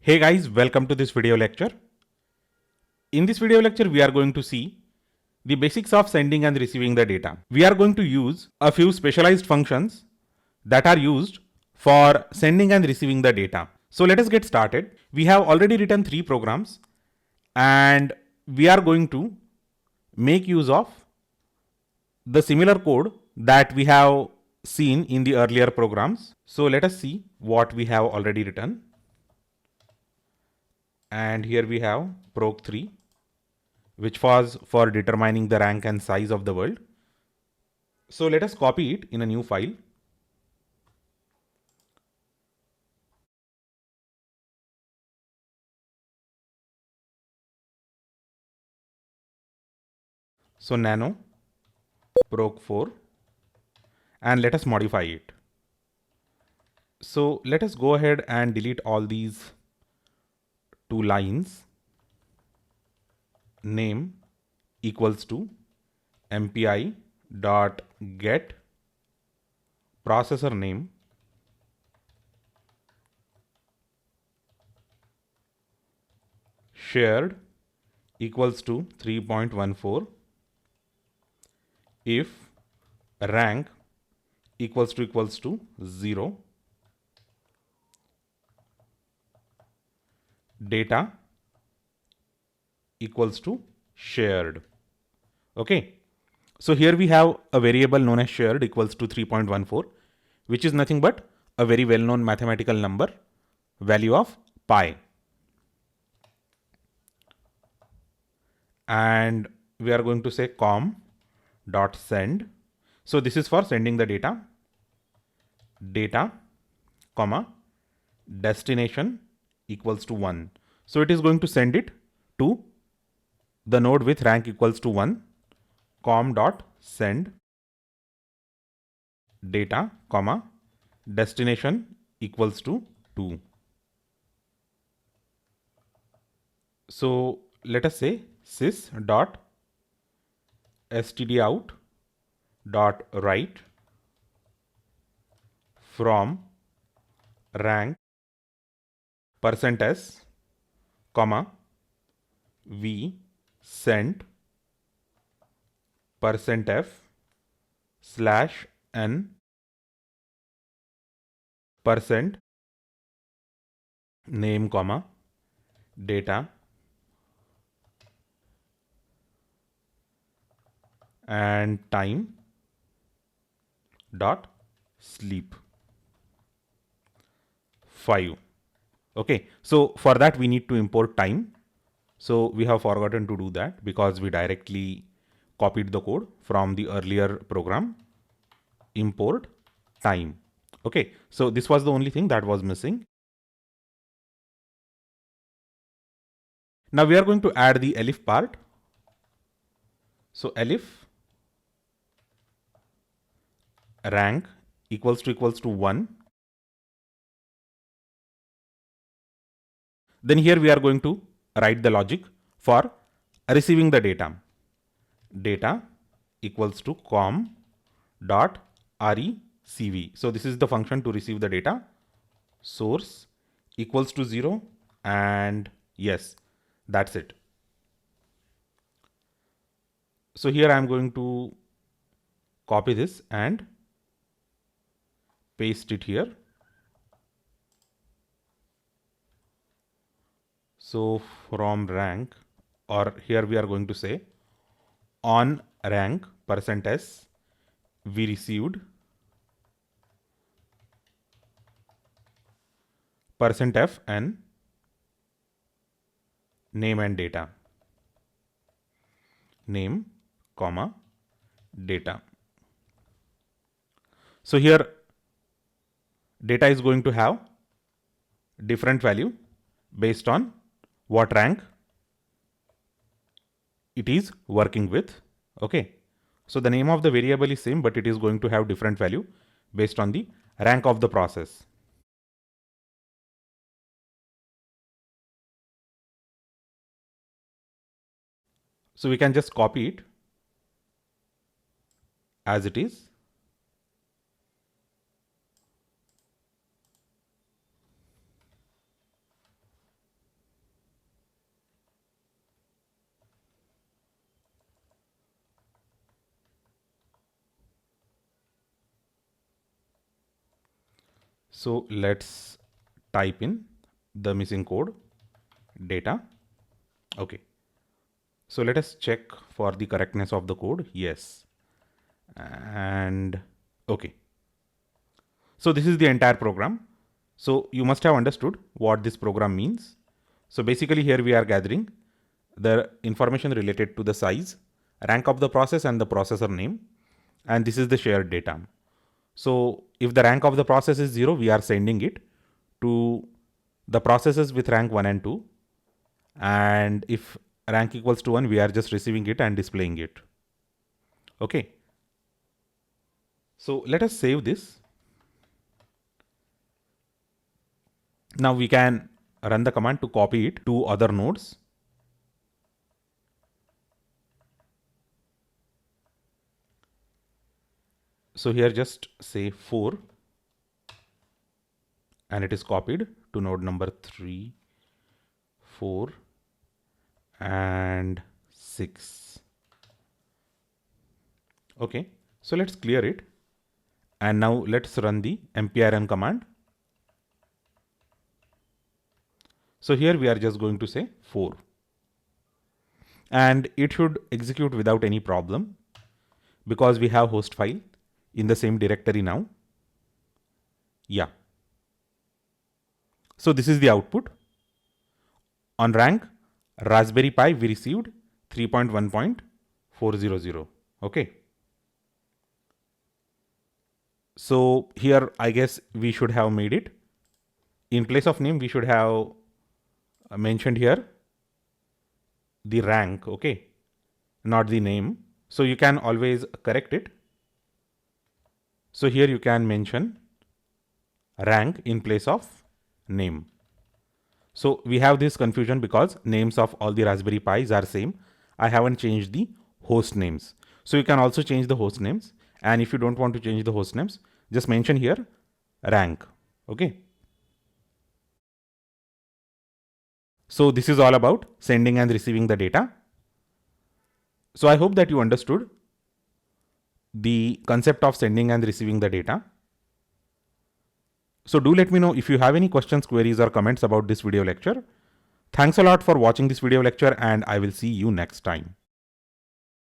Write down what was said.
Hey guys, welcome to this video lecture. In this video lecture, we are going to see the basics of sending and receiving the data. We are going to use a few specialized functions that are used for sending and receiving the data. So let us get started. We have already written 3 programs and we are going to make use of the similar code that we have seen in the earlier programs. So let us see what we have already written. And here we have prog3, which was for determining the rank and size of the world. So let us copy it in a new file. So nano prog4 and let us modify it. So let us go ahead and delete all these 2 lines. Name equals to mpi dot get processor name shared equals to 3.14 if rank equals to 0, data equals to shared. Okay. So here we have a variable known as shared equals to 3.14, which is nothing but a very well-known mathematical number, value of pi. And we are going to say com dot send. So this is for sending the data, comma, destination equals to 1. So it is going to send it to the node with rank equals to 1, com dot send data, comma, destination equals to 2. So let us say sys dot stdout dot write from rank %s, comma, v sent %f slash n % name, comma, data and time dot sleep 5. Okay, so for that we need to import time. So we have forgotten to do that because we directly copied the code from the earlier program. Import time. Okay, so this was the only thing that was missing. Now we are going to add the elif part. So elif rank equals to 1. Then here we are going to write the logic for receiving the data. Data equals to com dot recv. So this is the function to receive the data. Source equals to 0 and yes, that's it. So here I am going to copy this and paste it here. So from rank, or here we are going to say on rank %s we received %f and name and data. Name, comma, data. So here data is going to have different value based on what rank it is working with. Okay. So the name of the variable is same, but it is going to have different value based on the rank of the process. So we can just copy it as it is. So let's type in the missing code data. Okay. So let us check for the correctness of the code. Yes. And okay. So this is the entire program. So you must have understood what this program means. So basically here we are gathering the information related to the size, rank of the process and the processor name. And this is the shared data. So if the rank of the process is 0, we are sending it to the processes with rank 1 and 2. And if rank equals to 1, we are just receiving it and displaying it. Okay. So let us save this. Now we can run the command to copy it to other nodes. So here just say 4 and it is copied to node number 3, 4 and 6. Okay, so let's clear it. And now let's run the mpirm command. So here we are just going to say 4. And it should execute without any problem because we have host file in the same directory now. Yeah. So this is the output. On rank, Raspberry Pi we received 3.1.400. Okay. So here I guess we should have made it. In place of name, we should have mentioned here the rank, okay, not the name. So you can always correct it. So here you can mention rank in place of name. So we have this confusion because names of all the Raspberry Pis are same. I haven't changed the host names. So you can also change the host names. And if you don't want to change the host names, just mention here rank. Okay. So this is all about sending and receiving the data. So I hope that you understood the concept of sending and receiving the data. So do let me know if you have any questions, queries or comments about this video lecture. Thanks a lot for watching this video lecture and I will see you next time.